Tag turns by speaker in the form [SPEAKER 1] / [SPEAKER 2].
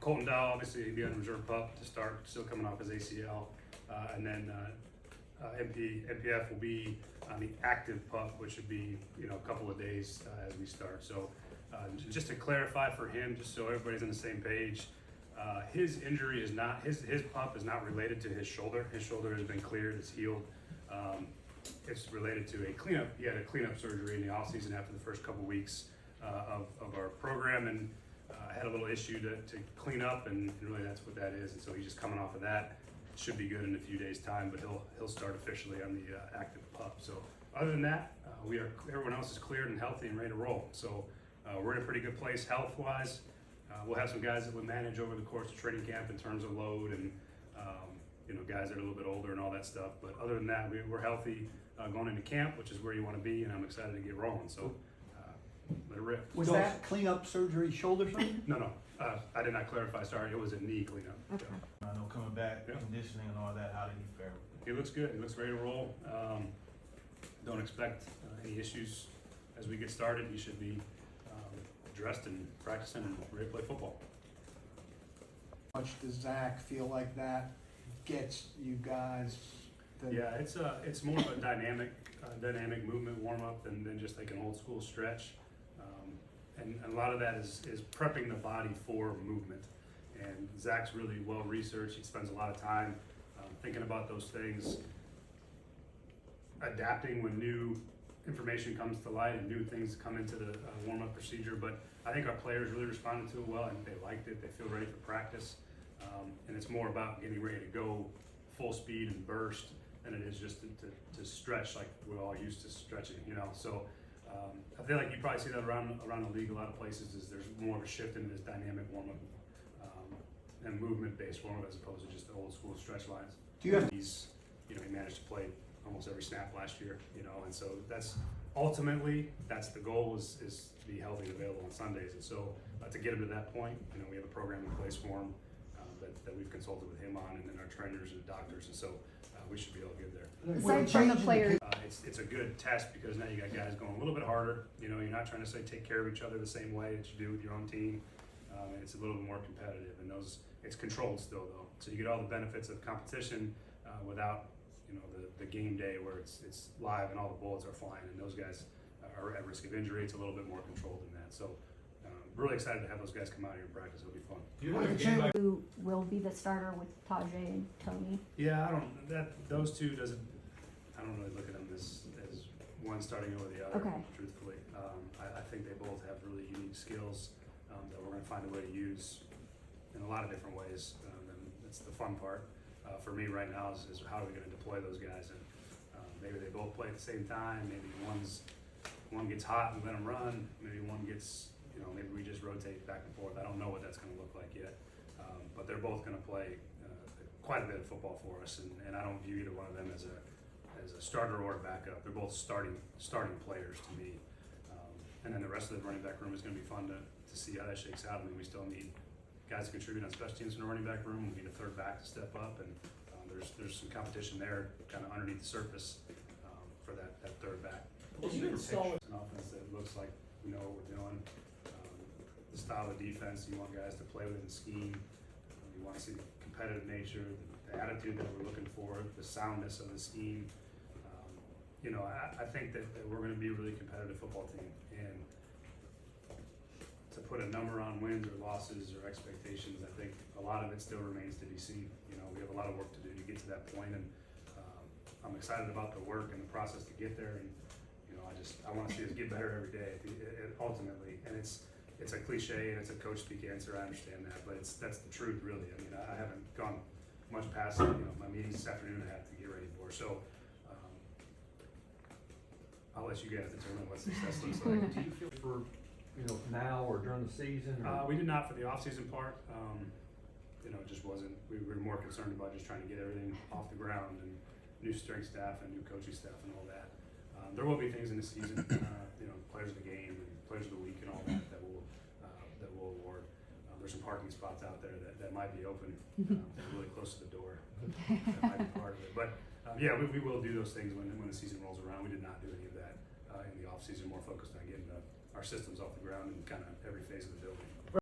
[SPEAKER 1] Colton Dow, obviously, he'd be on reserve pup to start, still coming off his ACL. And then MPF will be on the active pup, which would be, a couple of days as we start. So just to clarify for him, just so everybody's on the same page, his injury is not, his pup is not related to his shoulder. His shoulder has been cleared, it's healed. It's related to a cleanup. He had a cleanup surgery in the offseason after the first couple weeks of our program, and had a little issue to clean up, and really that's what that is. And so he's just coming off of that. Should be good in a few days' time, but he'll start officially on the active pup. So other than that, everyone else is cleared and healthy and ready to roll. So we're in a pretty good place health-wise. We'll have some guys that would manage over the course of training camp in terms of load and guys that are a little bit older and all that stuff. But other than that, we're healthy going into camp, which is where you want to be, and I'm excited to get rolling. So let it rip.
[SPEAKER 2] Was that cleanup surgery shoulder surgery?
[SPEAKER 1] No. I did not clarify. Sorry, it was a knee cleanup.
[SPEAKER 3] Okay.
[SPEAKER 1] So.
[SPEAKER 4] I know coming back, conditioning and all that, how did he fare with it?
[SPEAKER 1] He looks good. He looks ready to roll. Don't expect any issues as we get started. He should be dressed and practicing and ready to play football.
[SPEAKER 2] How much does Zach feel like that gets you guys?
[SPEAKER 1] Yeah, it's more of a dynamic movement warm up than just like an old school stretch. And a lot of that is prepping the body for movement. And Zach's really well researched. He spends a lot of time thinking about those things, adapting when new information comes to light and new things come into the warm-up procedure. But I think our players really responded to it well. I think they liked it. They feel ready for practice. And it's more about getting ready to go full speed and burst than it is just to stretch like we're all used to stretching, So I feel like you probably see that around the league. A lot of places is there's more of a shift into this dynamic warm-up and movement-based warm-up as opposed to just the old school stretch lines.
[SPEAKER 2] Do you have?
[SPEAKER 1] He managed to play almost every snap last year, and so that's ultimately the goal is to be healthy and available on Sundays. And so to get him to that point, we have a program in place for him that we've consulted with him on, and then our trainers and doctors, and so we should be all good there.
[SPEAKER 3] Aside from the players,
[SPEAKER 1] It's a good test because now you got guys going a little bit harder. You're not trying to say take care of each other the same way that you do with your own team. And it's a little bit more competitive, and it's controlled still though. So you get all the benefits of competition without the game day where it's live and all the bullets are flying, and those guys are at risk of injury. It's a little bit more controlled than that. So really excited to have those guys come out here and practice. It'll be fun.
[SPEAKER 3] who will be the starter with Tyjae and Tony?
[SPEAKER 1] Yeah, those two I don't really look at them as one starting over the other.
[SPEAKER 3] Okay.
[SPEAKER 1] Truthfully, I think they both have really unique skills that we're going to find a way to use in a lot of different ways. And that's the fun part for me right now is how are we going to deploy those guys, and maybe they both play at the same time. Maybe one gets hot and let them run. Maybe one gets maybe we just rotate back and forth. I don't know what that's going to look like yet, but they're both going to play quite a bit of football for us, and I don't view either one of them as a starter or a backup. They're both starting players to me, and then the rest of the running back room is going to be fun to see how that shakes out. I mean, we still need guys to contribute on special teams in the running back room. We need a third back to step up, and there's some competition there, kind of underneath the surface for that third back. An offense that looks like we know what we're doing. The style of defense you want guys to play within the scheme. You want to see the competitive nature, the attitude that we're looking for, the soundness of the scheme. I think that we're going to be a really competitive football team, and to put a number on wins or losses or expectations, I think a lot of it still remains to be seen. We have a lot of work to do to get to that point, and I'm excited about the work and the process to get there. And I want to see us get better every day, ultimately. And it's a cliche and it's a coach speak answer. I understand that, but that's the truth, really. I mean, I haven't gone much past my meetings this afternoon I have to get ready for. So I'll let you guys determine what success looks like.
[SPEAKER 5] Do you feel for now or during the season?
[SPEAKER 1] We did not for the off-season part. It just wasn't. We were more concerned about just trying to get everything off the ground and new strength staff and new coaching staff and all that. There will be things in the season, players of the game and players of the week and all that we'll award. There's some parking spots out there that might be open. They're really close to the door. That might be part of it. But we will do those things when the season rolls around. We did not do any of that in the off season. More focused on getting our systems off the ground in kind of every phase of the building.